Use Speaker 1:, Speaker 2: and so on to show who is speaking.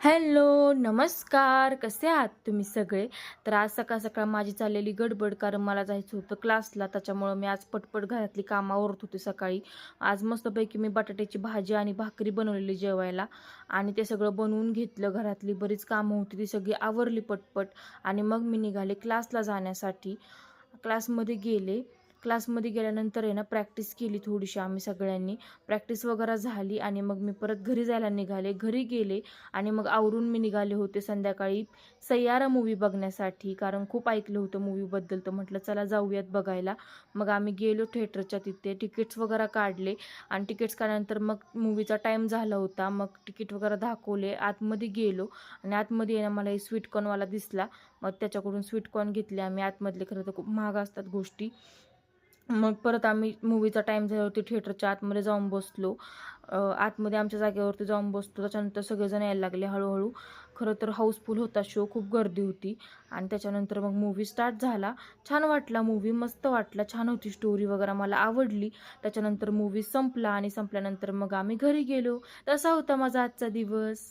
Speaker 1: Hello, नमस्कार. कसे आहात तुम्ही सगळे? तर आज सकाळ-सकाळ माझी चाललेली गडबड कारण मला जायचं होतं क्लासला. त्याच्यामुळं मी आज पटपट घरातली कामं आवरत होते सकाळी. आज मस्तपैकी मी बटाट्याची भाजी आणि भाकरी बनवलेली जेवायला आणि ते सगळं बनवून घेतलं. घरातली बरीच कामं होती ती सगळी आवरली पटपट आणि मग मी निघाले क्लासला जाण्यासाठी. क्लासमध्ये गेले. क्लासमध्ये गेल्यानंतर आहे ना प्रॅक्टिस केली थोडीशी आम्ही सगळ्यांनी. प्रॅक्टिस वगैरे झाली आणि मग मी परत घरी जायला निघाले. घरी गेले आणि मग आवरून मी निघाले होते संध्याकाळी सैयारा मूव्ही बघण्यासाठी. कारण खूप ऐकलं होतं मूव्हीबद्दल, तर म्हटलं चला जाऊयात बघायला. मग आम्ही गेलो थिएटरच्या तिथे. तिकीट्स वगैरे काढले आणि तिकीट्स काढल्यानंतर मग मूव्हीचा टाईम झाला होता. मग तिकीट वगैरे दाखवले. आतमध्ये गेलो आणि आतमध्ये आहे ना मला एक स्वीट कॉर्नवाला दिसला. मग त्याच्याकडून स्वीट कॉर्न घेतले आम्ही आतमधले. खरं तर खूप महाग असतात गोष्टी. मग परत आम्ही मूव्हीचा टाईम झाल्यावरती थिएटरच्या आतमध्ये जाऊन बसलो. आतमध्ये आमच्या जागेवरती जाऊन बसतो. त्याच्यानंतर सगळेजण यायला लागले हळूहळू. खरं तर हाऊसफुल होता शो, खूप गर्दी होती. आणि त्याच्यानंतर मग मूव्ही स्टार्ट झाला. छान वाटला मूव्ही, मस्त वाटला, छान होती स्टोरी वगैरे, मला आवडली. त्याच्यानंतर मूव्ही संपला आणि संपल्यानंतर मग आम्ही घरी गेलो. तसा होता माझा आजचा दिवस.